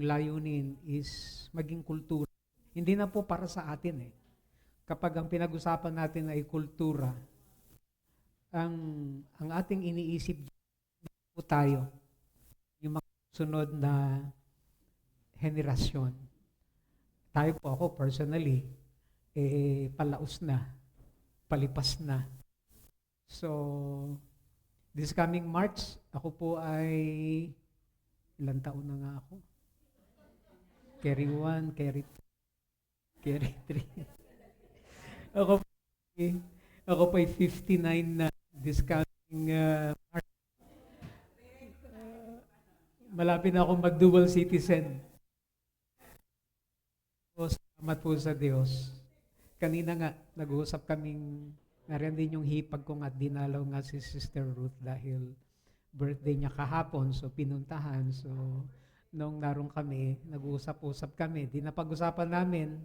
aming layunin is maging kultura. Hindi na po para sa atin eh. Kapag ang pinag-usapan natin ay kultura, ang, ang ating iniisip po tayo, yung mga sunod na henerasyon. Tayo po ako personally, palaos na, palipas na. So, this coming March, ako po ay, ilang taon na nga ako? Carry 1, carry 2, carry 3. ako po, ako po ay 59 na this coming March. Malapit na akong mag-dual citizen. So, salamat po sa Diyos. Kanina nga, nag-uusap kaming, nariyan din yung hipag ko nga, dinalaw nga si Sister Ruth dahil birthday niya kahapon, so pinuntahan. So, nung naroon kami, nag-uusap-usap kami, di napag-usapan namin,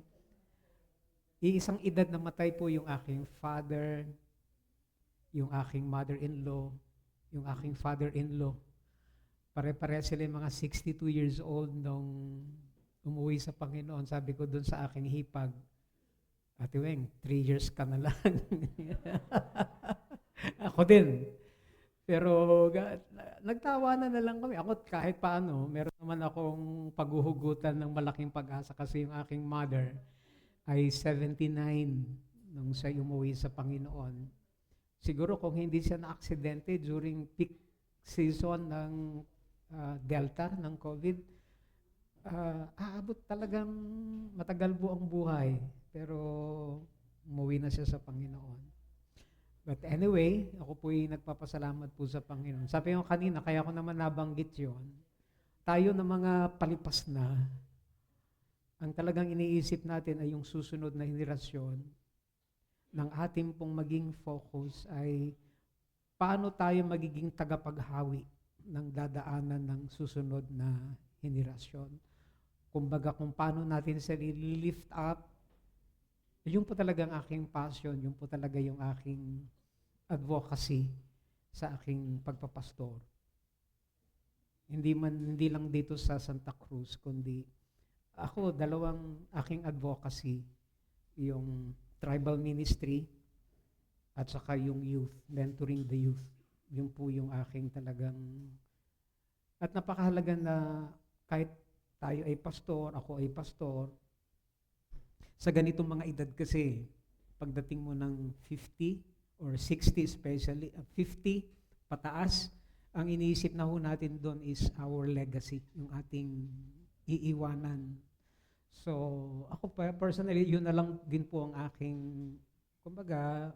iisang edad na matay po yung aking father, yung aking mother-in-law, yung aking father-in-law. Pare-pare sila mga 62 years old nung umuwi sa Panginoon. Sabi ko dun sa aking hipag, Ate Weng, 3 years ka na lang. Ako din. Pero nagtawanan na lang kami. Ako kahit paano, meron naman akong paghuhugutan ng malaking pag-asa kasi yung aking mother ay 79 nung siya umuwi sa Panginoon. Siguro kung hindi siya na-aksidente during peak season ng Delta, ng COVID, aabot talagang matagal buong buhay. Pero umuwi na siya sa Panginoon. But anyway, ako po'y nagpapasalamat po sa Panginoon. Sabi ko kanina, kaya ko naman nabanggit yon. Tayo na mga palipas na, ang talagang iniisip natin ay yung susunod na henerasyon ng ating pong maging focus ay paano tayo magiging tagapaghawi ng dadaanan ng susunod na henerasyon. Kumbaga kung paano natin sila lift up, yun po talaga ang aking passion, yun po talaga yung aking advocacy sa aking pagpapastor. Hindi lang dito sa Santa Cruz, kundi ako, dalawang aking advocacy, yung tribal ministry at saka yung youth, mentoring the youth. Yun po yung aking talagang, at napakahalaga na kahit tayo ay pastor, ako ay pastor, sa ganitong mga edad kasi, pagdating mo ng 50 or 60 especially, 50 pataas, ang iniisip na ho natin doon is our legacy, yung ating iiwanan. So, ako personally, yun na lang din po ang aking, kumbaga,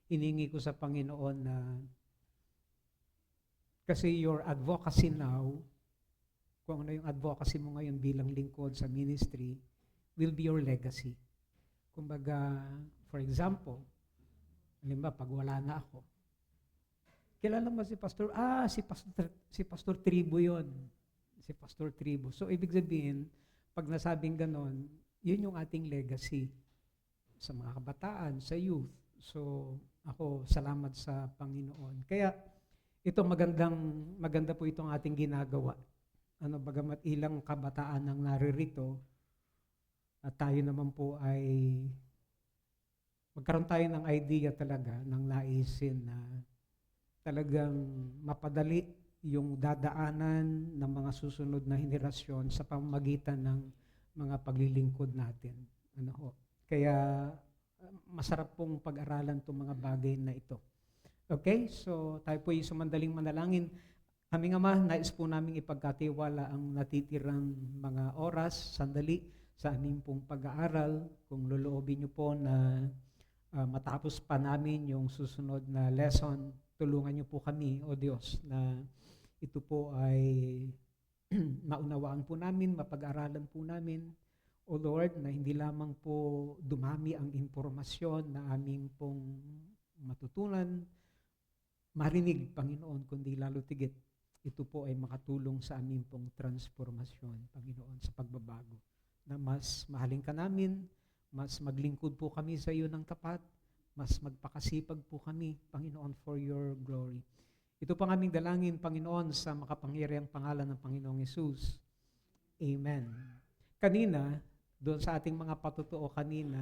hiningi ko sa Panginoon na, kasi your advocacy now, kung ano yung advocacy mo ngayon bilang lingkod sa ministry, will be your legacy. Kumbaga, for example, halimbawa, pag wala na ako, kilala mo si Pastor? Si Pastor Tribo yon. Si Pastor Tribo. So, ibig sabihin, pag nasabing ganon, yun yung ating legacy sa mga kabataan, sa youth. So, ako, salamat sa Panginoon. Kaya, ito maganda po itong ating ginagawa. Bagamat ilang kabataan ang naririto, at tayo naman po ay magkaroon tayo ng idea talaga, ng naisin na talagang mapadali yung dadaanan ng mga susunod na henerasyon sa pamamagitan ng mga paglilingkod natin. Kaya masarap pong pag-aralan itong mga bagay na ito. Okay? So tayo po yung sumandaling manalangin. Aming Ama, nais po namin ipagkatiwala ang natitirang mga oras, sandali, sa aming pong pag-aaral. Kung loloobin niyo po na matapos pa namin yung susunod na lesson, tulungan niyo po kami, O Diyos, na ito po ay maunawaan po namin, mapag-aralan po namin, O Lord, na hindi lamang po dumami ang impormasyon na aming pong matutunan, marinig, Panginoon, kundi lalo tigit, ito po ay makatulong sa aming pong transformasyon, Panginoon, sa pagbabago. Na mas mahalin ka namin, mas maglingkod po kami sa iyo ng tapat, mas magpakasipag po kami, Panginoon, for your glory. Ito pang aming dalangin, Panginoon, sa makapangyarihang pangalan ng Panginoong Hesus. Amen. Kanina, doon sa ating mga patutuo kanina,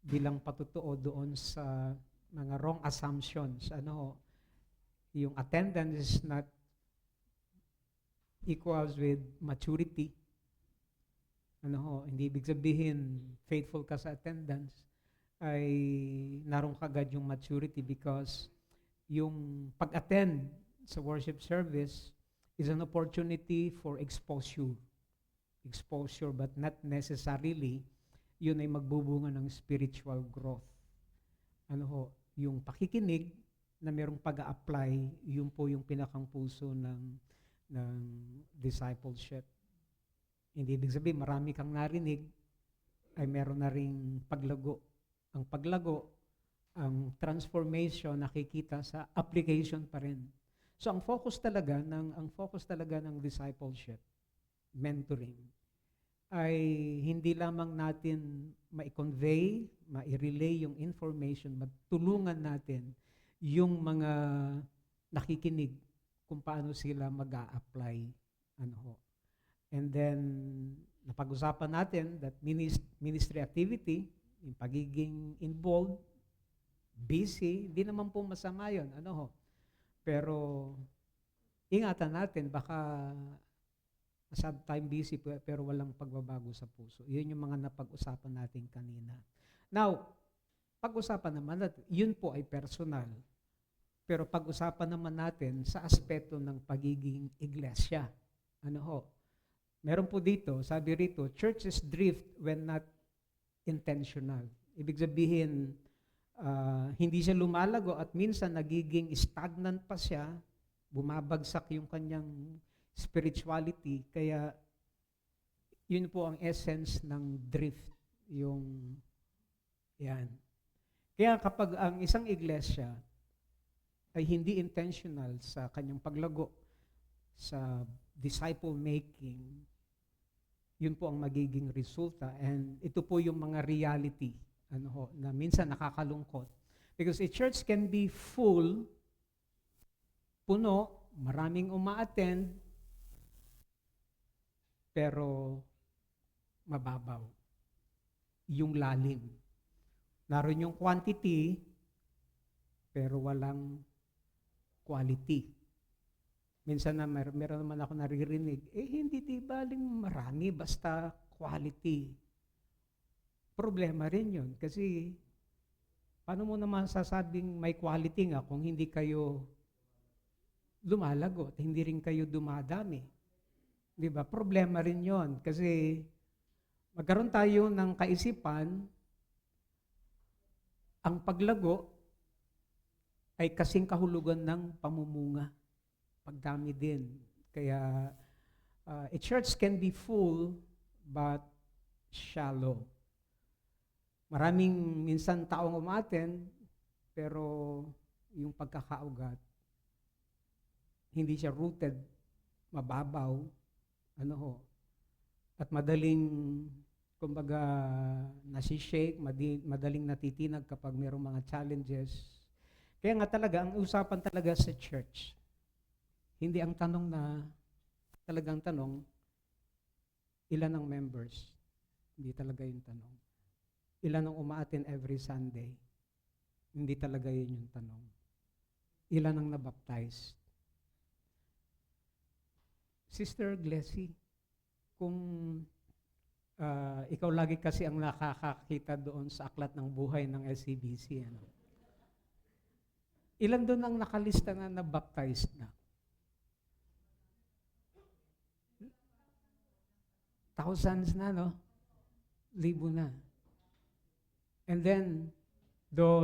bilang patutuo doon sa mga wrong assumptions, yung attendance is not equals with maturity. Hindi ibig sabihin faithful ka sa attendance ay naroon kagad yung maturity, because yung pag-attend sa worship service is an opportunity for exposure. Exposure, but not necessarily yun ay magbubunga ng spiritual growth. Yung pakikinig na merong pag-a-apply, yun po yung pinakang puso ng discipleship. Hindi ibig sabihin marami kang narinig ay meron na ring paglago. Ang paglago, ang transformation nakikita sa application pa rin. So ang focus talaga ng discipleship, mentoring, ay hindi lamang natin ma-convey, ma-relay yung information, matulungan natin yung mga nakikinig kung paano sila mag-a-apply. And then, napag-usapan natin that ministry activity, yung pagiging involved, busy, di naman po masama yun. Pero, ingatan natin, baka sometime busy pero walang pagbabago sa puso. Yun yung mga napag-usapan natin kanina. Now, pag-usapan naman natin, yun po ay personal. Pero pag-usapan naman natin sa aspeto ng pagiging iglesia. Meron po dito, sabi rito, churches drift when not intentional. Ibig sabihin, hindi siya lumalago at minsan nagiging stagnant pa siya, bumabagsak yung kanyang spirituality, kaya yun po ang essence ng drift, yan. Kaya kapag ang isang iglesia ay hindi intentional sa kanyang paglago, sa disciple making, yun po ang magiging resulta. And ito po yung mga reality na minsan nakakalungkot. Because a church can be full, puno, maraming uma-attend, pero mababaw. Yung lalim. Naroon yung quantity, pero walang quality. Minsan na meron naman ako naririnig, hindi di baling marami, basta quality. Problema rin yun. Kasi, paano mo naman sasabing may quality nga kung hindi kayo lumalago at hindi rin kayo dumadami? Di ba? Problema rin yun. Kasi, magkaroon tayo ng kaisipan, ang paglago ay kasing kahulugan ng pamumunga. Pagdami din. Kaya, a church can be full, but shallow. Maraming minsan taong umaten, pero yung pagkakaugat, hindi siya rooted, mababaw, at madaling, kumbaga, nasishake, madaling natitinag kapag mayroong mga challenges. Kaya nga talaga, ang usapan talaga sa church, hindi ang tanong na, talagang tanong, ilan ang members? Hindi talaga yung tanong. Ilan ang umaattend every Sunday? Hindi talaga yun yung tanong. Ilan ang nabaptize? Sister Glessy, kung ikaw lagi kasi ang nakakakita doon sa aklat ng buhay ng SCBC, ilan doon ang nakalista na nabaptized na? Thousands na, no? Libo na. And then,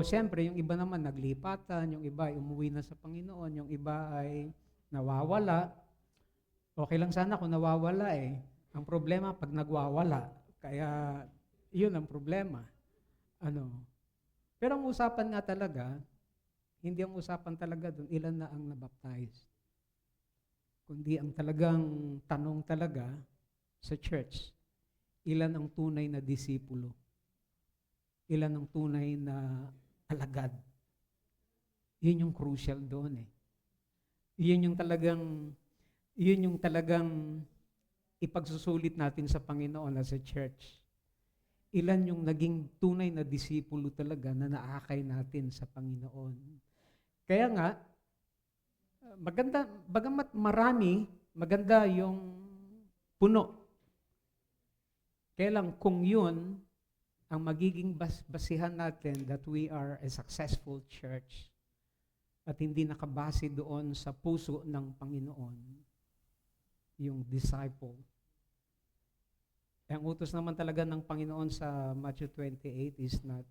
siyempre, yung iba naman naglipatan, yung iba ay umuwi na sa Panginoon, yung iba ay nawawala. Okay lang sana kung nawawala eh. Ang problema, pag nagwawala. Kaya, yun ang problema. Pero ang usapan nga talaga, hindi ang usapan talaga doon, ilan na ang nabaptize. Kundi ang talagang tanong talaga, sa church, ilan ang tunay na disipulo? Ilan ang tunay na alagad? Yun yung crucial doon eh. Yun yung talagang ipagsusulit natin sa Panginoon as a church. Ilan yung naging tunay na disipulo talaga na naakay natin sa Panginoon. Kaya nga, maganda, bagamat marami, maganda yung puno. Kaya lang kung yun, ang magiging basihan natin that we are a successful church at hindi nakabase doon sa puso ng Panginoon, yung disciple. Ang utos naman talaga ng Panginoon sa Matthew 28 is not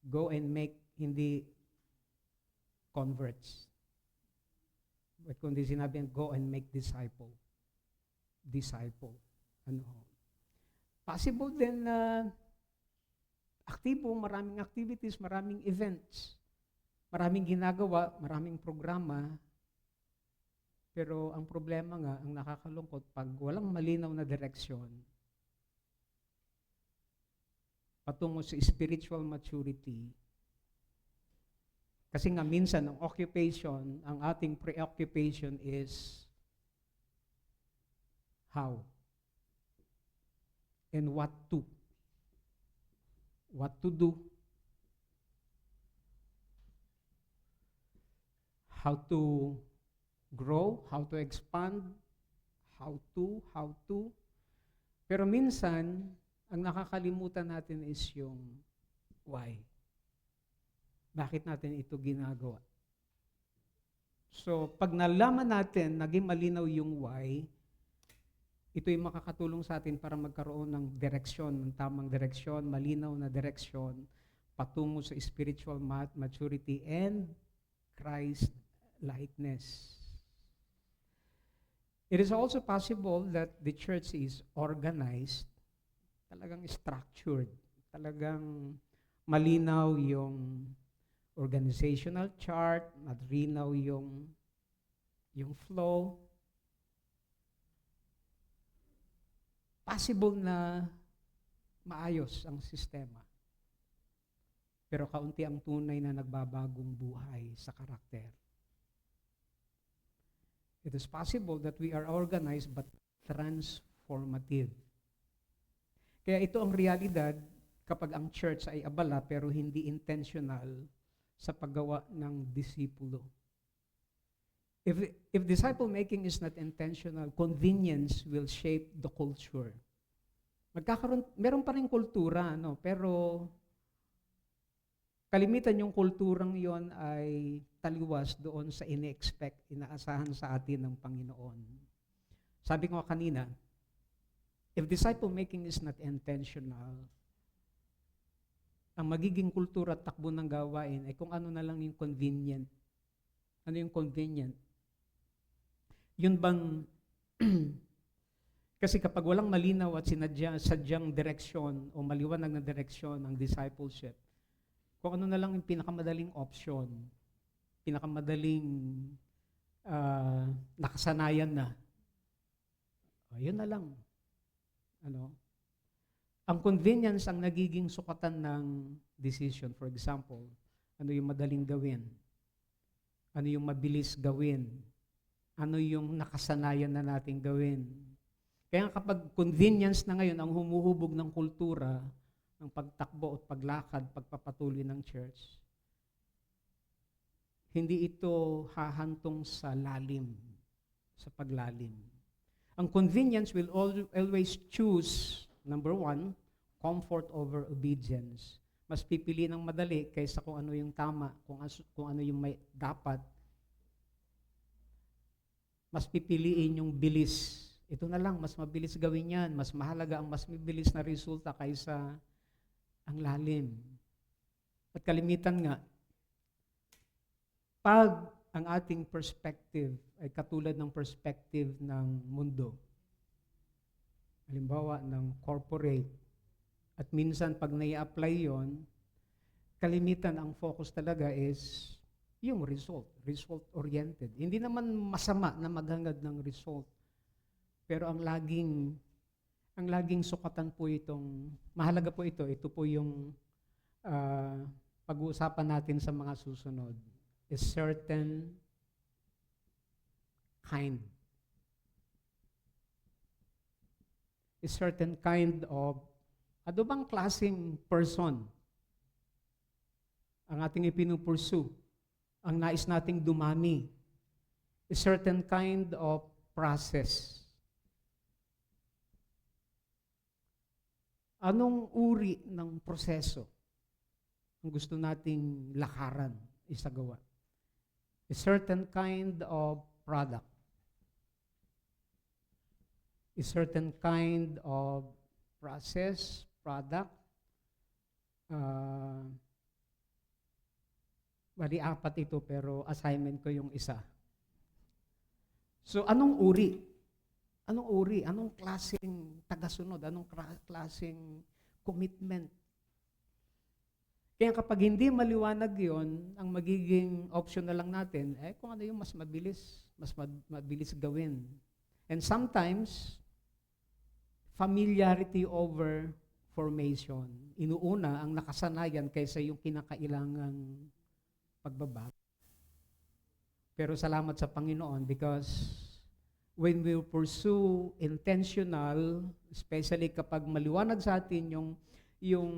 go and make hindi converts. But kundi sinabi, go and make disciple. Disciple. Ano? Possible din na aktibo, maraming activities, maraming events, maraming ginagawa, maraming programa. Pero ang problema nga, ang nakakalungkot, pag walang malinaw na direksyon, patungo sa spiritual maturity, kasi nga minsan ang occupation, ang ating preoccupation is how and what to. What to do, how to grow, how to expand, how to. Pero minsan, ang nakakalimutan natin is yung why. Bakit natin ito ginagawa? So, pag nalaman natin, naging malinaw yung why, ito'y makakatulong sa atin para magkaroon ng direksyon, ng tamang direksyon, malinaw na direksyon, patungo sa spiritual maturity and Christ-likeness. It is also possible that the church is organized, talagang structured, talagang malinaw yung organizational chart, malinaw yung flow. Possible na maayos ang sistema. Pero kaunti ang tunay na nagbabagong buhay sa karakter. It is possible that we are organized but transformative. Kaya ito ang realidad kapag ang church ay abala pero hindi intentional sa paggawa ng disipulo. If disciple making is not intentional, convenience will shape the culture. Meron pa rin kultura, no? Pero kalimitan yung kulturang yon ay taliwas doon sa inaasahan sa atin ng Panginoon. Sabi ko kanina, if disciple making is not intentional, ang magiging kultura at takbo ng gawain ay kung ano na lang yung convenient. Ano yung convenient? Yun bang, kasi kapag walang malinaw at sadyang direksyon o maliwanag na direksyon ng discipleship, kung ano na lang yung pinakamadaling option, pinakamadaling nakasanayan na, yun na lang. Ano? Ang convenience ang nagiging sukatan ng decision. For example, ano yung madaling gawin? Ano yung mabilis gawin? Ano yung nakasanayan na nating gawin? Kaya kapag convenience na ngayon ang humuhubog ng kultura, ng pagtakbo at paglakad, pagpapatuloy ng church, hindi ito hahantong sa lalim, sa paglalim. Ang convenience will always choose, number one, comfort over obedience. Mas pipili ng madali kaysa kung ano yung tama, kung ano yung may dapat. Mas pipiliin yung bilis. Ito na lang, mas mabilis gawin yan. Mas mahalaga ang mas mabilis na resulta kaysa ang lalim. At kalimitan nga, pag ang ating perspective ay katulad ng perspective ng mundo, halimbawa ng corporate, at minsan pag nai-apply yon, kalimitan ang focus talaga is yung result-oriented. Hindi naman masama na maghangad ng result. Pero ang laging sukatan po itong, mahalaga po ito po yung pag-uusapan natin sa mga susunod, a certain kind a certain kind of, ano bang klaseng person ang ating ipinupursu, ang nais nating dumami, a certain kind of process. Anong uri ng proseso ang gusto nating lakaran, isagawa? A certain kind of product. A certain kind of process, product. Bali, 4 ito, pero assignment ko yung isa. So, anong uri? Anong uri? Anong klaseng tagasunod? Anong klaseng commitment? Kaya kapag hindi maliwanag yon, ang magiging option na lang natin, kung ano yung mas mabilis gawin. And sometimes, familiarity over formation. Inuuna ang nakasanayan kaysa yung kinakailangang pagbabago. Pero salamat sa Panginoon because when we pursue intentional, especially kapag maliwanag sa atin yung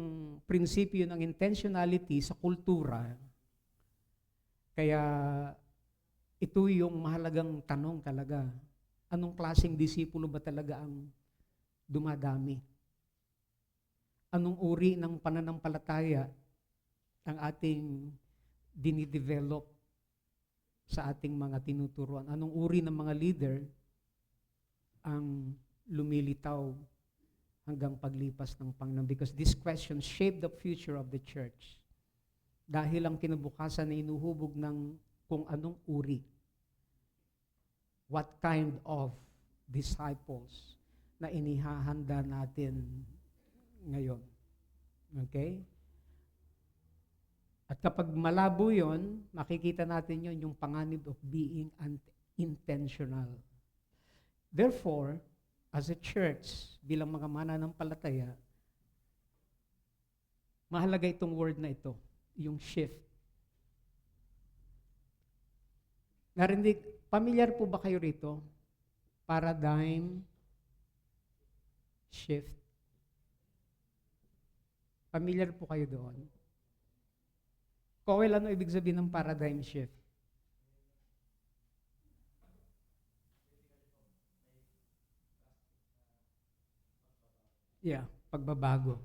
prinsipyo ng intentionality sa kultura, kaya ito yung mahalagang tanong talaga. Anong klaseng disipulo ba talaga ang dumadami? Anong uri ng pananampalataya ang ating dinidevelop sa ating mga tinuturuan? Anong uri ng mga leader ang lumilitaw hanggang paglipas ng Panginoon? Because this question shape the future of the church. Dahil ang kinabukasan na inuhubog ng kung anong uri. What kind of disciples na inihahanda natin ngayon. Okay? At kapag malabo yon, makikita natin yon, yung panganib of being intentional. Therefore, as a church, bilang mga mananampalataya, mahalaga itong word na ito, yung shift. Narinig, familiar po ba kayo rito? Paradigm shift. Familiar po kayo doon? Kowel, ano ibig sabihin ng paradigm shift? Yeah, pagbabago.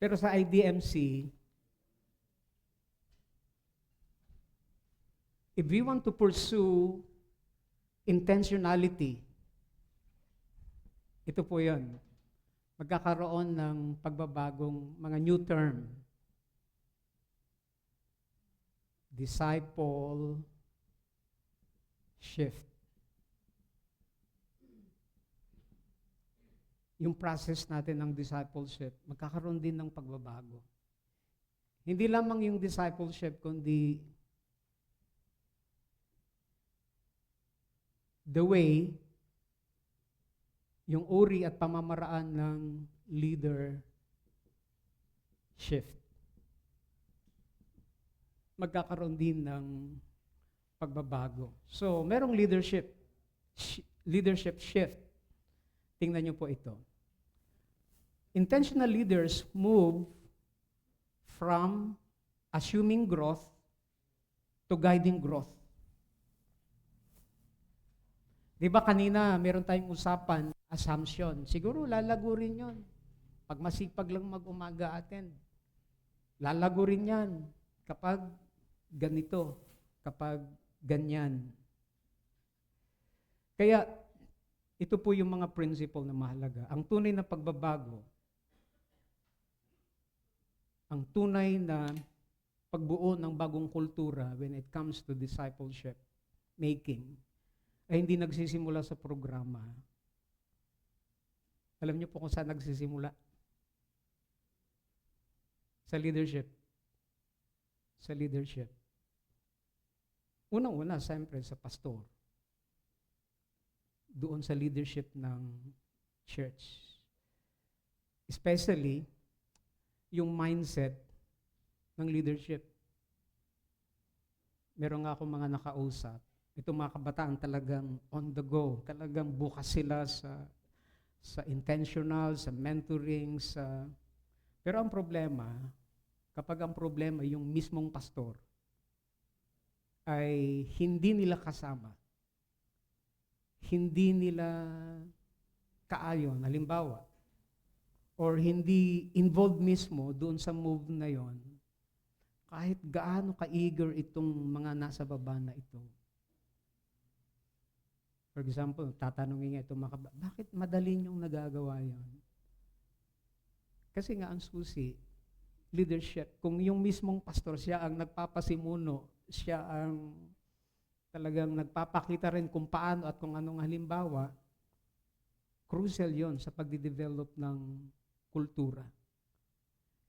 Pero sa IDMC, if we want to pursue intentionality, ito po yun. Magkakaroon ng pagbabagong mga new term. Disciple shift. Yung process natin ng discipleship, magkakaroon din ng pagbabago. Hindi lamang yung discipleship, kundi the way, yung uri at pamamaraan ng leadership. Magkakaroon din ng pagbabago. So, merong leadership shift. Tingnan niyo po ito. Intentional leaders move from assuming growth to guiding growth. Di ba kanina, meron tayong usapan, assumption. Siguro lalago rin yun. Pag masipag lang mag-umaga attend, lalago rin yan kapag ganito, kapag ganyan. Kaya, ito po yung mga principle na mahalaga. Ang tunay na pagbabago, ang tunay na pagbuo ng bagong kultura when it comes to discipleship making, ay hindi nagsisimula sa programa. Alam niyo po kung saan nagsisimula? Sa leadership. Sa leadership. Unang-una, siyempre, sa pastor. Doon sa leadership ng church. Especially, yung mindset ng leadership. Meron nga akong mga nakausap. Itong mga kabataan talagang on the go. Talagang bukas sila sa sa intentional, sa mentoring, sa... Pero ang problema, kapag ang problema yung mismong pastor, ay hindi nila kasama, hindi nila kaayon, halimbawa, or hindi involved mismo doon sa move na yon, kahit gaano ka-eager itong mga nasa baba na ito. For example, tatanungin nga itong bakit madali niyong nagagawa yon? Kasi nga ang susi, leadership. Kung yung mismong pastor, siya ang nagpapasimuno, siya ang talagang nagpapakita rin kung paano at kung anong halimbawa, crucial yon sa pagde-develop ng kultura.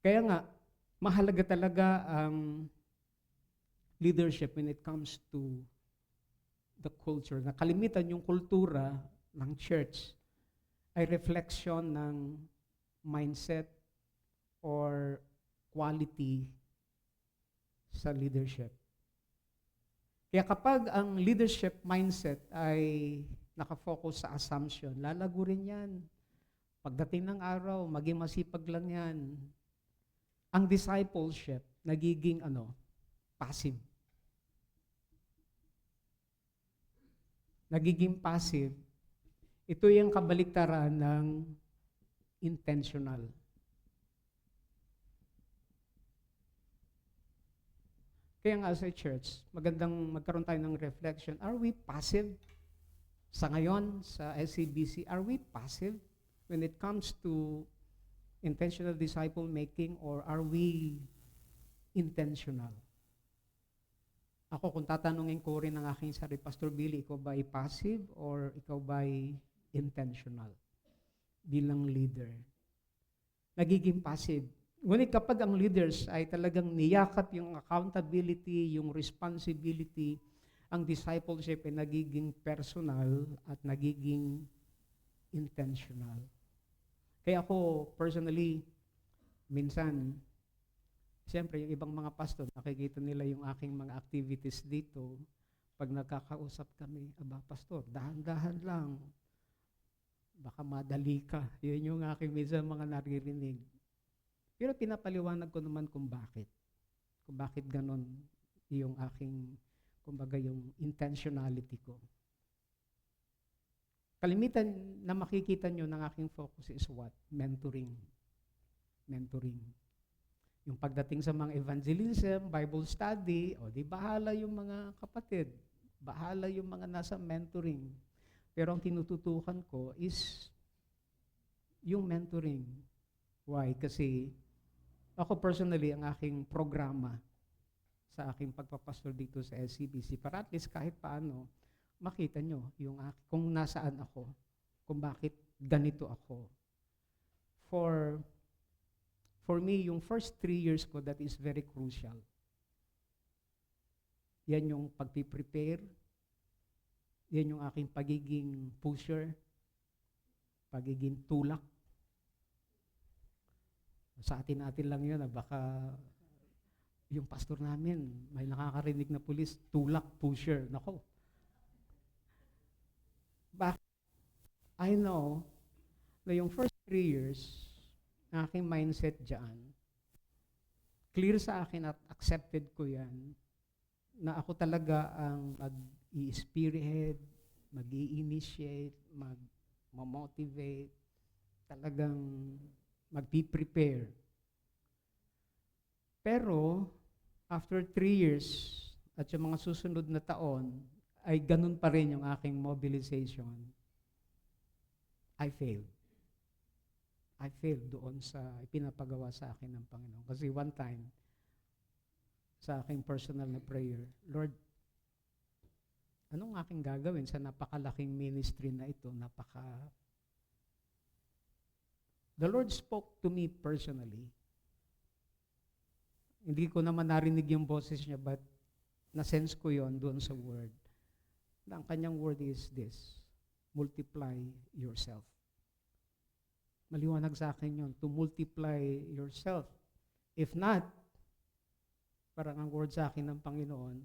Kaya nga, mahalaga talaga ang leadership when it comes to the culture. Na kalimitan yung kultura ng church ay reflection ng mindset or quality sa leadership. Kaya kapag ang leadership mindset ay nakafocus sa assumption, lalago rin yan. Pagdating ng araw, maging masipag lang yan. Ang discipleship, nagiging passive. Nagiging passive. Ito yung kabaliktaran ng intentional. Kaya nga sa church, magandang magkaroon tayo ng reflection. Are we passive? Sa ngayon, sa SCBC, are we passive when it comes to intentional disciple making, or are we intentional? Ako, kung tatanungin ko rin ng aking sarili, Pastor Billy, ikaw ba ay passive or ikaw ba ay intentional bilang leader? Nagiging passive. Ngunit kapag ang leaders ay talagang niyakap yung accountability, yung responsibility, ang discipleship ay nagiging personal at nagiging intentional. Kaya ako, personally, minsan, siyempre, yung ibang mga pastor, nakikita nila yung aking mga activities dito. Pag nagkakausap kami, pastor, dahan-dahan lang. Baka madali ka. Yun yung aking minsan mga naririnig. Pero pinapaliwanag ko naman kung bakit. Kung bakit ganon yung aking, kumbaga yung intentionality ko. Kalimitan na makikita nyo ng aking focus is what? Mentoring. Mentoring. Yung pagdating sa mga evangelism, Bible study, di bahala yung mga kapatid. Bahala yung mga nasa mentoring. Pero ang tinututukan ko is yung mentoring. Why? Kasi ako personally, ang aking programa sa aking pagpapastor dito sa SCBC, para at least kahit paano, makita nyo yung kung nasaan ako, kung bakit ganito ako. For me, yung first 3 years ko, that is very crucial. Yan yung pagpiprepare, yan yung aking pagiging pusher, pagiging tulak. Sa atin-atin lang yun, baka yung pastor namin, may nakakarinig na pulis, tulak, pusher. Nako. Bakit? I know na yung first 3 years, aking mindset dyan, clear sa akin at accepted ko yan, na ako talaga ang mag-i-spearhead, mag-i-initiate, mag-motivate, talagang mag-prepare. Pero, after 3 years, at yung mga susunod na taon, ay ganun pa rin yung aking mobilization. I failed. I failed doon sa ipinapagawa sa akin ng Panginoon. Kasi one time, sa aking personal na prayer, Lord, anong aking gagawin sa napakalaking ministry na ito? The Lord spoke to me personally. Hindi ko naman narinig yung boses niya, but na-sense ko yon doon sa word. Ang kanyang word is this: multiply yourself. Maliwanag sa akin yon, to multiply yourself. If not, parang ang word sa akin ng Panginoon,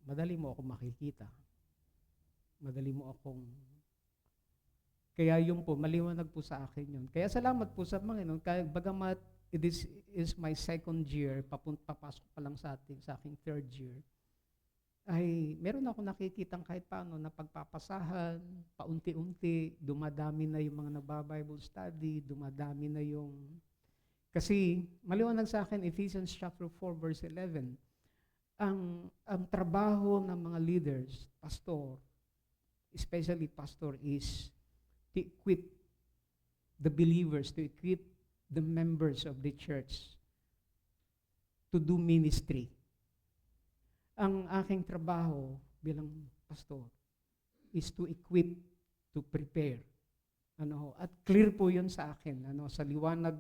madali mo akong makikita. Madali mo akong Kaya yun po, maliwanag po sa akin yun. Kaya salamat po sa Panginoon. Kaya bagamat this is my second year, papasok pa lang sa aking third year, ay meron ako nakikitang kahit paano na pagpapasahan, paunti-unti, dumadami na yung mga nagba-Bible study, dumadami na yung... Kasi maliwanag sa akin, Ephesians chapter 4 verse 11, ang trabaho ng mga leaders, pastor, especially pastor, is to equip the believers, to equip the members of the church to do ministry. Ang aking trabaho bilang pastor is to equip, to prepare. At clear po yun sa akin, sa liwanag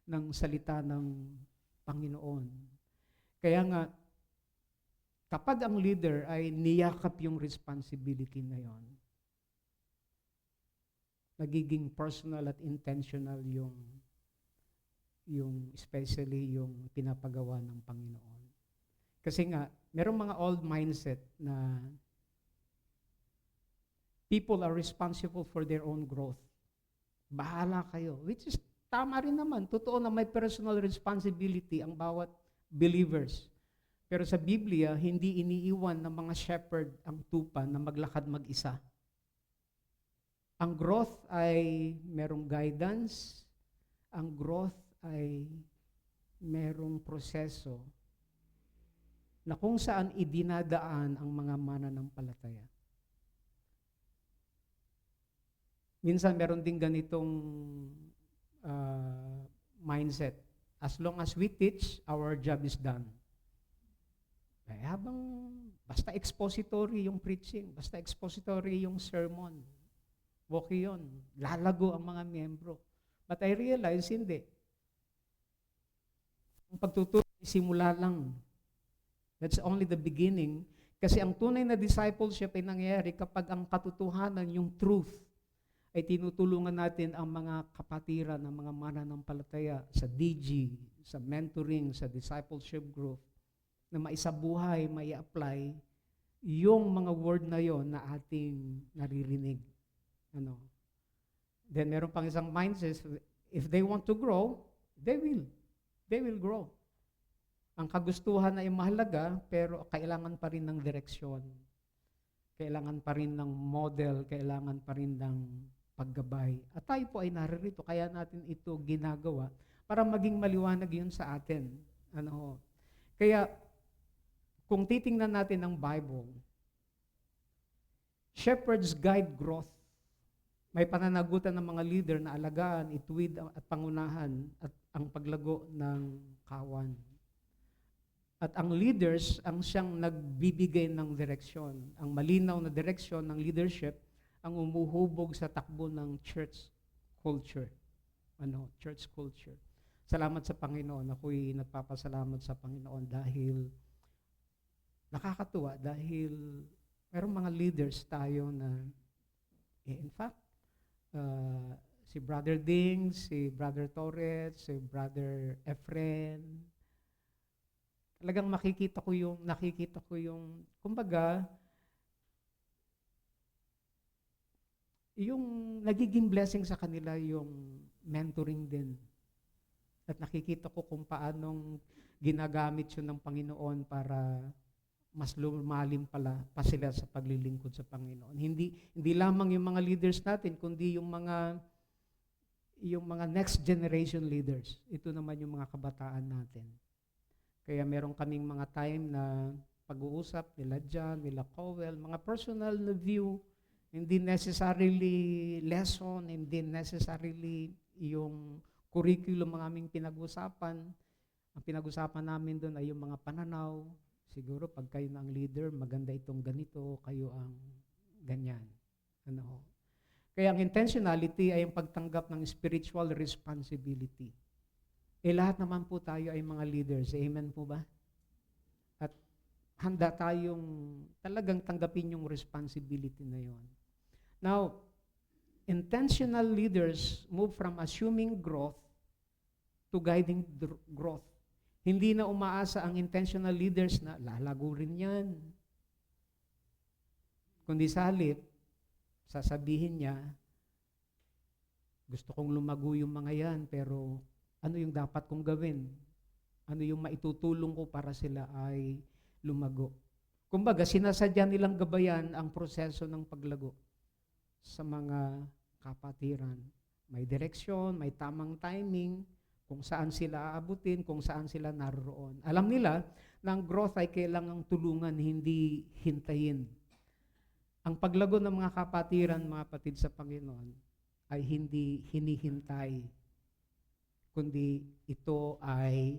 ng salita ng Panginoon. Kaya nga, kapag ang leader ay niyakap yung responsibility na yon, nagiging personal at intentional yung especially yung pinapagawa ng Panginoon. Kasi nga, merong mga old mindset na people are responsible for their own growth. Bahala kayo. Which is tama rin naman. Totoo na may personal responsibility ang bawat believers. Pero sa Biblia, hindi iniiwan ng mga shepherd ang tupa na maglakad mag-isa. Ang growth ay merong guidance. Ang growth ay merong proseso na kung saan idinadaan ang mga mananampalataya. Minsan meron din ganitong mindset. As long as we teach, our job is done. Kaya basta expository yung preaching, basta expository yung sermon, okay yun. Lalago ang mga miyembro. But I realize, hindi. Ang pagtuturo, simula lang. That's only the beginning. Kasi ang tunay na discipleship ay nangyayari kapag ang katotohanan, yung truth, ay tinutulungan natin ang mga kapatiran, ng mga mananampalataya sa DG, sa mentoring, sa discipleship group, na maisabuhay, mai-apply yung mga word na yon na ating naririnig. Then meron pang isang mindset, if they want to grow, they will grow. Ang kagustuhan ay mahalaga, pero kailangan pa rin ng direksyon. Kailangan pa rin ng model, kailangan pa rin ng paggabay. At tayo po ay naririto, kaya natin ito ginagawa para maging maliwanag yun sa atin. Kaya, kung titingnan natin ang Bible, shepherds guide growth. May pananagutan ng mga leader na alagaan, ituwid at pangunahan at ang paglago ng kawan. At ang leaders ang siyang nagbibigay ng direksyon. Ang malinaw na direksyon ng leadership ang umuhubog sa takbo ng church culture. Church culture. Salamat sa Panginoon. Ako'y nagpapasalamat sa Panginoon dahil nakakatuwa, dahil merong mga leaders tayo na, in fact, si Brother Ding, si Brother Torres, si Brother Efren, talagang nakikita ko yung, kumbaga, yung nagiging blessing sa kanila yung mentoring din. At nakikita ko kung paanong ginagamit yun ng Panginoon para mas lumalim pa sila sa paglilingkod sa Panginoon. Hindi lamang yung mga leaders natin, kundi yung mga next generation leaders. Ito naman yung mga kabataan natin. Kaya meron kaming mga time na pag-uusap nila John, nila Cowell, mga personal na view. Hindi necessarily lesson, hindi necessarily yung curriculum ang aming pinag-usapan. Ang pinag-usapan namin doon ay yung mga pananaw. Siguro pag kayo na ang leader, maganda itong ganito, kayo ang ganyan. Kaya ang intentionality ay ang pagtanggap ng spiritual responsibility. Lahat naman po tayo ay mga leaders. Amen po ba? At handa tayong talagang tanggapin yung responsibility na yon. Now, intentional leaders move from assuming growth to guiding growth. Hindi na umaasa ang intentional leaders na lalago rin yan. Kundi sa halip, sasabihin niya, Gusto kong lumago yung mga yan, pero ano yung dapat kong gawin? Ano yung maitutulong ko para sila ay lumago? Kumbaga, sinasadya nilang gabayan ang proseso ng paglago sa mga kapatiran. May direksyon, may tamang timing, kung saan sila aabutin, kung saan sila naroon. Alam nila na ang growth ay kailangang tulungan, hindi hintayin. Ang paglago ng mga kapatiran, mga kapatid sa Panginoon, ay hindi hinihintay, kundi ito ay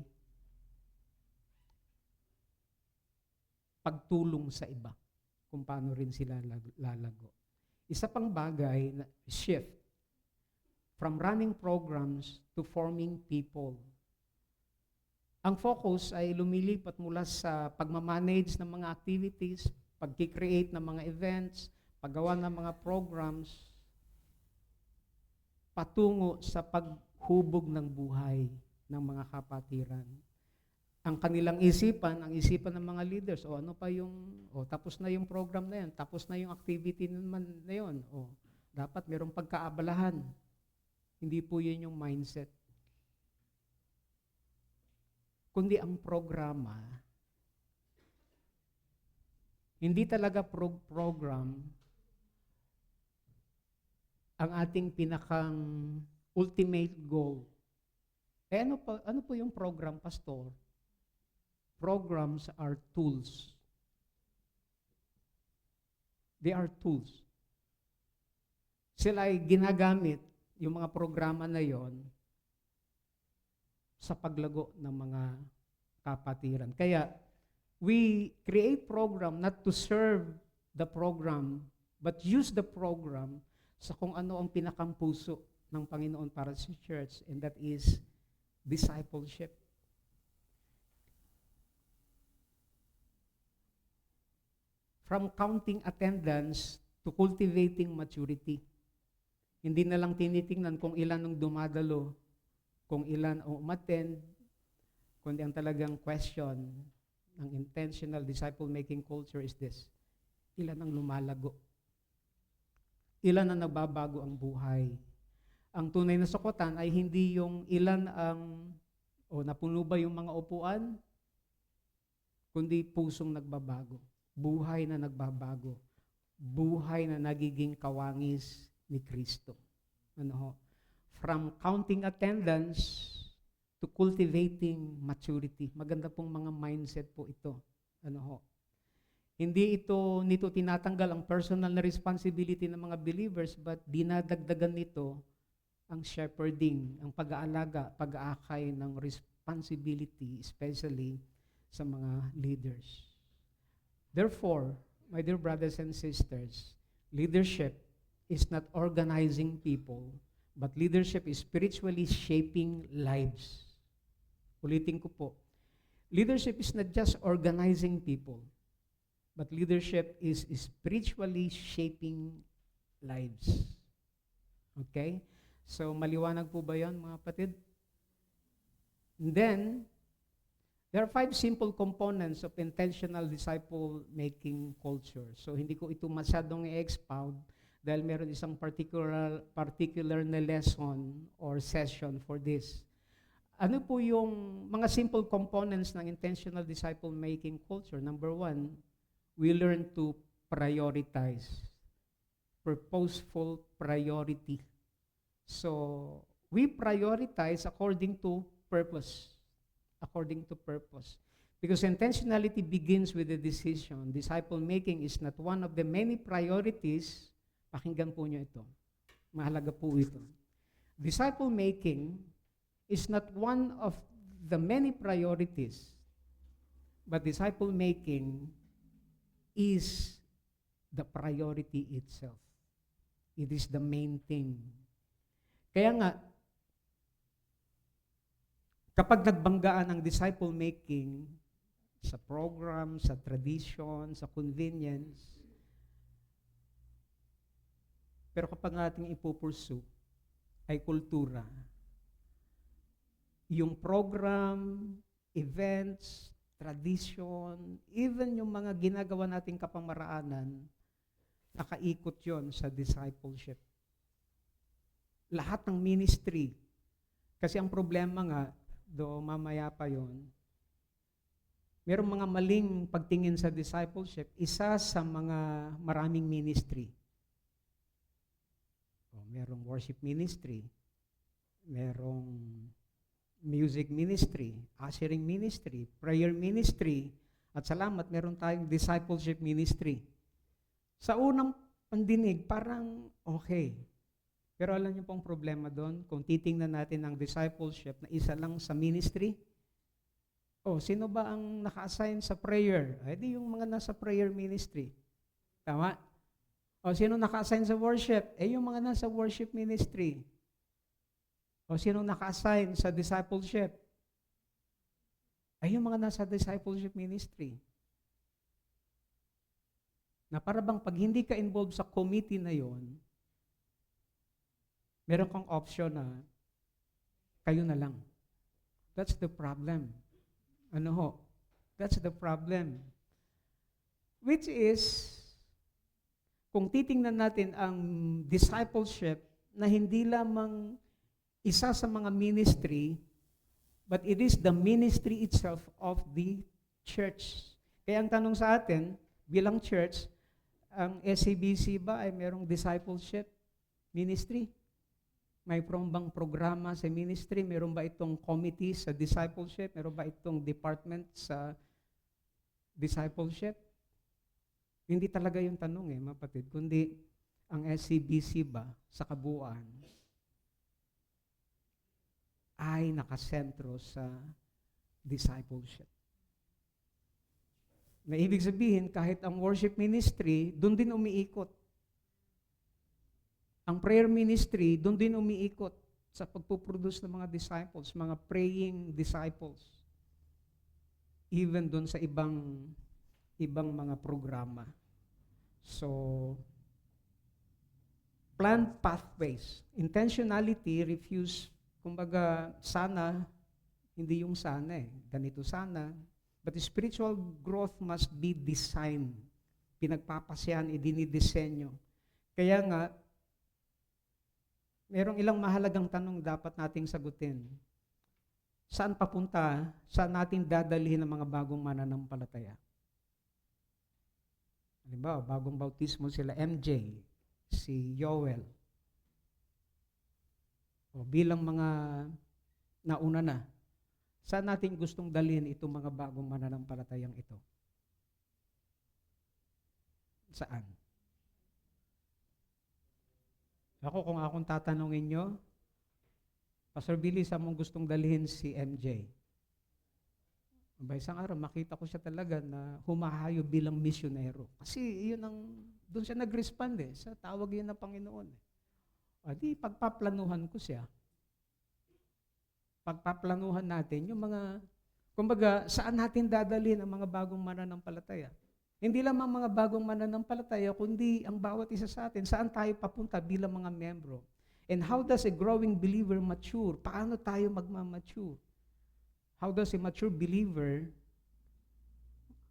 pagtulong sa iba kung paano rin sila lalago. Isa pang bagay na shift from running programs to forming people. Ang focus ay lumilipat mula sa pagmamanage ng mga activities, pagkikreate ng mga events, paggawa ng mga programs, patungo sa paghubog ng buhay ng mga kapatiran. Ang kanilang isipan, ang isipan ng mga leaders, ano pa yung, tapos na yung program na yan, tapos na yung activity naman na yun, dapat merong pagkaabalahan. Hindi po yun yung mindset. Kundi ang programa, hindi talaga program ang ating pinakang ultimate goal. Ano po yung program, Pastor? Programs are tools. They are tools. Sila ay ginagamit, yung mga programa na yon, sa paglago ng mga kapatiran. Kaya, we create program not to serve the program, but use the program sa kung ano ang pinakampuso ng Panginoon para sa church, and that is discipleship. From counting attendance to cultivating maturity. Hindi na lang tinitingnan kung ilan ang dumadalo, kung ilan ang umattend, kundi ang talagang question ng intentional disciple-making culture is this: ilan ang lumalago? Ilan ang nagbabago ang buhay? Ang tunay na sakotan ay hindi yung ilan ang, napuno ba yung mga upuan, kundi pusong nagbabago. Buhay na nagbabago. Buhay na nagiging kawangis ni Kristo. From counting attendance to cultivating maturity. Maganda pong mga mindset po ito. Hindi nito tinatanggal ang personal na responsibility ng mga believers, but dinadagdagan nito ang shepherding, ang pag-aalaga, pag-aakay ng responsibility, especially sa mga leaders. Therefore, my dear brothers and sisters, leadership is not organizing people, but leadership is spiritually shaping lives. Ulitin ko po. Leadership is not just organizing people, but leadership is spiritually shaping lives. Okay? So, maliwanag po ba yan, mga kapatid? And then, there are 5 simple components of intentional disciple-making culture. So, hindi ko ito masyadong i-expound dahil meron isang particular na lesson or session for this. Ano po yung mga simple components ng intentional disciple-making culture? Number 1, we learn to prioritize. Purposeful priority. So, we prioritize according to purpose. According to purpose. Because intentionality begins with a decision. Disciple-making is not one of the many priorities. Pakinggan po niyo ito. Mahalaga po ito. Disciple-making is not one of the many priorities, but disciple-making is the priority itself. It is the main thing. Kaya nga, kapag nagbanggaan ang disciple-making sa program, sa tradition, sa convenience, pero kapag ating ipupursue ay kultura, yung program, events, tradition, even yung mga ginagawa nating kapamaraanan, nakaikot yon sa discipleship. lahat ng ministry. Kasi ang problema nga, mamaya pa yon, merong mga maling pagtingin sa discipleship, isa sa mga maraming ministry. Merong worship ministry, merong music ministry, ushering ministry, prayer ministry, at salamat, meron tayong discipleship ministry. Sa unang pandinig, parang okay. Pero alam niyo pong problema doon, kung titingnan natin ang discipleship na isa lang sa ministry, sino ba ang naka-assign sa prayer? Ay, di yung mga nasa prayer ministry. Tama? Sino naka-assign sa worship? Yung mga nasa worship ministry. Sino naka-assign sa discipleship? Ay, yung mga nasa discipleship ministry. Na para bang pag hindi ka involved sa committee na yon, meron kang option na kayo na lang. That's the problem. That's the problem. Which is, kung titingnan natin ang discipleship na hindi lamang isa sa mga ministry, but it is the ministry itself of the church. Kaya ang tanong sa atin, bilang church, ang SCBC ba ay merong discipleship ministry? May bang programa sa ministry? Meron ba itong committee sa discipleship? Meron ba itong department sa discipleship? Hindi talaga yung tanong mapatid. Kundi ang SCBC ba sa kabuuan ay nakasentro sa discipleship. Na ibig sabihin, kahit ang worship ministry, doon din umiikot. Ang prayer ministry, doon din umiikot sa pagpuproduce ng mga disciples, mga praying disciples. Even doon sa ibang mga programa. So, planned pathways. Intentionality, refuse, kumbaga, sana, hindi yung sana ganito sana. But spiritual growth must be designed. Pinagpapasyan, idinidisenyo. Kaya nga, merong ilang mahalagang tanong dapat nating sagutin. Saan papunta? Saan natin dadalhin ang mga bagong mananampalataya? Halimbawa, bagong bautismo sila MJ, si Joel. Bilang mga nauna na, saan natin gustong dalhin itong mga bagong mananampalatayang ito? Saan? Kung akong tatanungin nyo, Pastor Billy, saan mong gustong dalhin si MJ? Isang araw, makita ko siya talaga na humahayo bilang misyonero. Kasi doon siya nag-respond sa tawag yun ng Panginoon. Di, pagpaplanuhan ko siya. Pagpaplanuhan natin yung mga, kumbaga, saan natin dadalhin ang mga bagong mananampalataya? Hindi lamang mga bagong mananampalataya, kundi ang bawat isa sa atin, saan tayo papunta bilang mga membro? And how does a growing believer mature? Paano tayo magmamature? How does a mature believer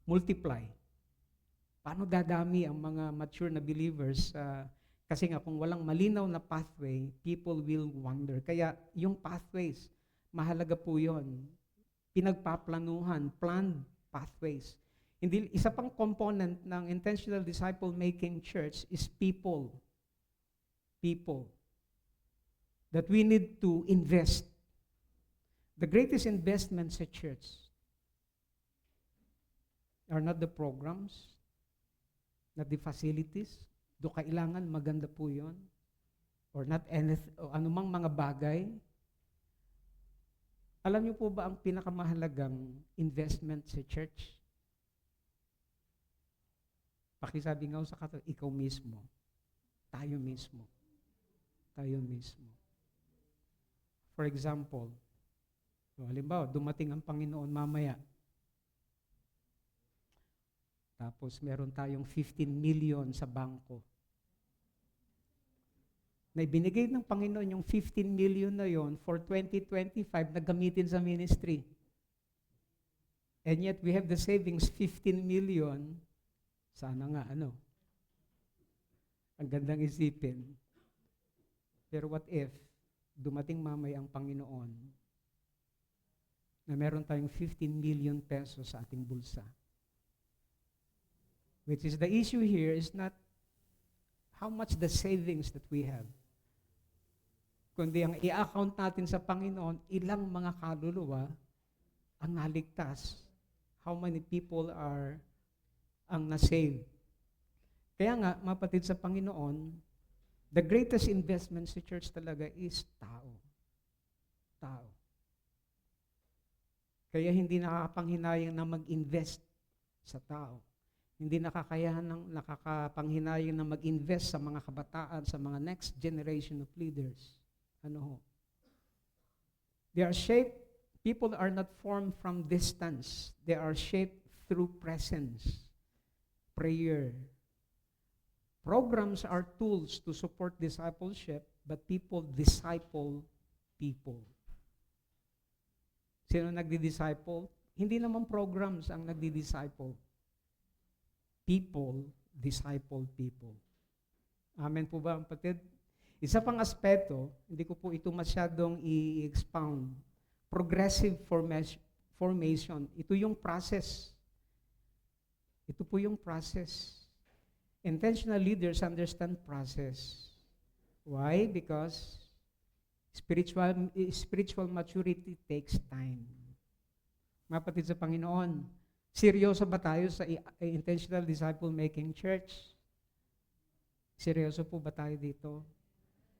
multiply? Paano dadami ang mga mature na believers? Kasi nga kung walang malinaw na pathway, people will wander. Kaya yung pathways, mahalaga po yun. Pinagpaplanuhan, planned pathways. Hindi, isa pang component ng intentional disciple-making church is people. People. That we need to invest. The greatest investment sa church are not the programs, not the facilities. Do kailangan maganda po yun. Or not anything, o anumang mga bagay. Alam niyo po ba ang pinakamahalagang investment sa church? Pakisabi nga sa kato, ikaw mismo. Tayo mismo. Tayo mismo. For example, halimbawa, dumating ang Panginoon mamaya. Tapos meron tayong 15 million sa bangko. Na ibinigay ng Panginoon yung 15 million na yon for 2025 na gamitin sa ministry. And yet we have the savings 15 million. Sana nga, Ang gandang isipin. Pero what if dumating mamaya ang Panginoon na meron tayong 15 million pesos sa ating bulsa. Which is the issue here is not how much the savings that we have, kundi ang i-account natin sa Panginoon, ilang mga kaluluwa ang naligtas. How many people are ang na-save. Kaya nga, mapatid sa Panginoon, the greatest investment sa church talaga is tao. Tao. Kaya hindi nakakapanghinayang na mag-invest sa tao. Hindi nakakapanghinayang na mag-invest sa mga kabataan, sa mga next generation of leaders. Ano ho? They are shaped, people are not formed from distance. They are shaped through presence, prayer. Programs are tools to support discipleship, but people disciple people. Sino nagdi-disciple? Hindi naman programs ang nagdi-disciple. People disciple people. Amen po ba, kapatid? Isa pang aspeto, hindi ko po ito masyadong i-expound. Progressive formation. Ito yung process. Ito po yung process. Intentional leaders understand process. Why? Because spiritual maturity takes time. Mapatid sa Panginoon, seryoso ba tayo sa intentional disciple-making church? Seryoso po ba tayo dito?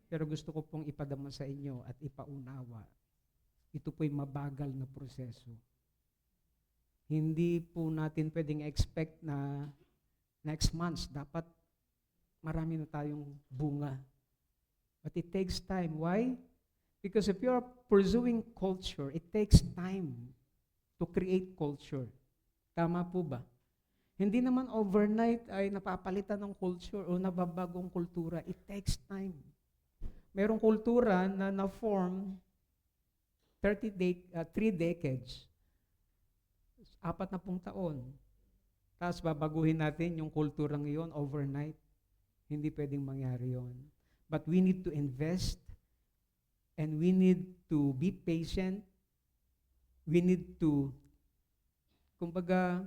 Pero gusto ko pong ipadama sa inyo at ipaunawa. Ito po'y mabagal na proseso. Hindi po natin pwedeng expect na next month, dapat marami na tayong bunga. But it takes time. Why? Because if you're pursuing culture, it takes time to create culture. Tama po ba? Hindi naman overnight ay napapalitan ng culture o nababagong kultura. It takes time. Merong kultura na na-form 3 decades. 40 taon. Tapos babaguhin natin yung kulturang iyon overnight. Hindi pwedeng mangyari yon. But we need to invest and we need to be patient. We need to kumbaga,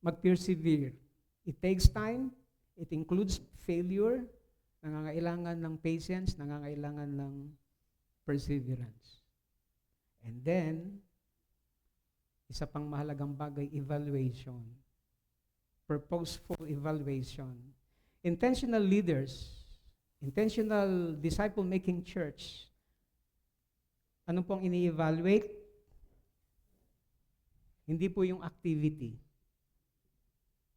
mag-persevere. It takes time. It includes failure. Nangangailangan ng patience. Nangangailangan ng perseverance. And then, isa pang mahalagang bagay, evaluation. Purposeful evaluation. Intentional leaders, intentional disciple-making church, ano pong ini-evaluate? Hindi po yung activity.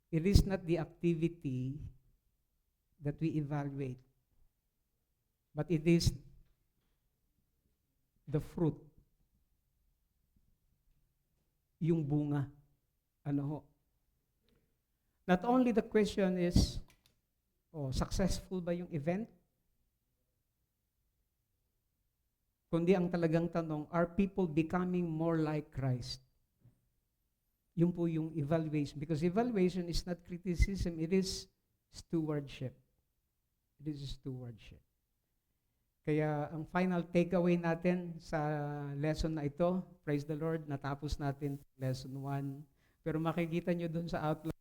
It is not the activity that we evaluate, but it is the fruit. Yung bunga. Ano ho? Not only the question is, successful ba yung event? Kundi ang talagang tanong, are people becoming more like Christ? Yun po yung evaluation. Because evaluation is not criticism, it is stewardship. It is stewardship. Kaya ang final takeaway natin sa lesson na ito, praise the Lord, natapos natin lesson 1. Pero makikita nyo dun sa outline,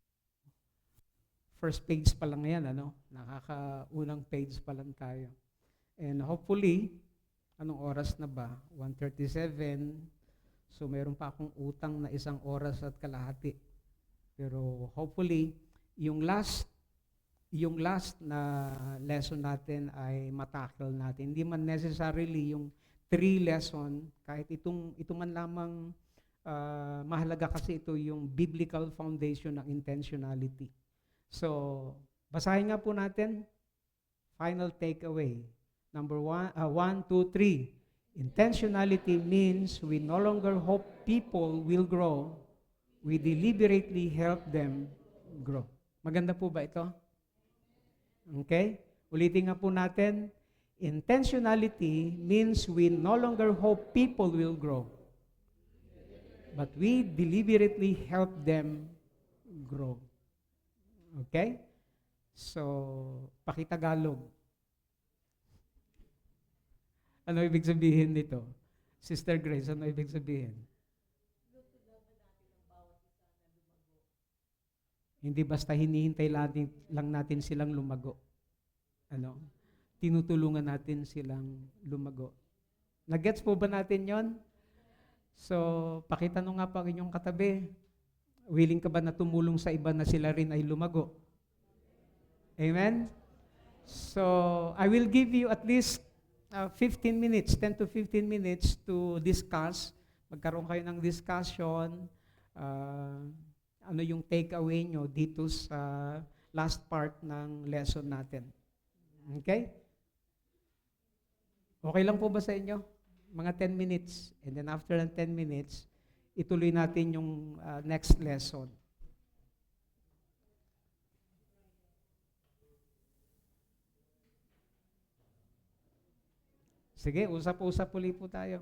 first page pa lang yan, ano? Nakakaunang page pa lang tayo. And hopefully, anong oras na ba? 1:37. So meron pa akong utang na 1 oras at kalahati. Pero hopefully, yung last na lesson natin ay matakil natin. Hindi man necessarily yung 3 lesson, kahit ito man lamang mahalaga kasi ito yung biblical foundation ng intentionality. So, basahin nga po natin, final takeaway. Number 1, 2, 3. Intentionality means we no longer hope people will grow. We deliberately help them grow. Maganda po ba ito? Okay? Ulitin nga po natin. Intentionality means we no longer hope people will grow. But we deliberately help them grow. Okay? So, pakitagalog. Ano ibig sabihin nito? Sister Grace, ano ibig sabihin? Hindi basta hinihintay lang natin silang lumago. Ano? Tinutulungan natin silang lumago. Nagets po ba natin yon? So, pakitanong nga po ang inyong katabi. Willing ka ba na tumulong sa iba na sila rin ay lumago? Amen? So, I will give you at least 15 minutes, 10 to 15 minutes to discuss. Magkaroon kayo ng discussion. Ano yung takeaway nyo dito sa last part ng lesson natin. Okay? Okay lang po ba sa inyo? Mga 10 minutes. And then after ng 10 minutes, ituloy natin yung next lesson. Sige, usap-usap uli po tayo.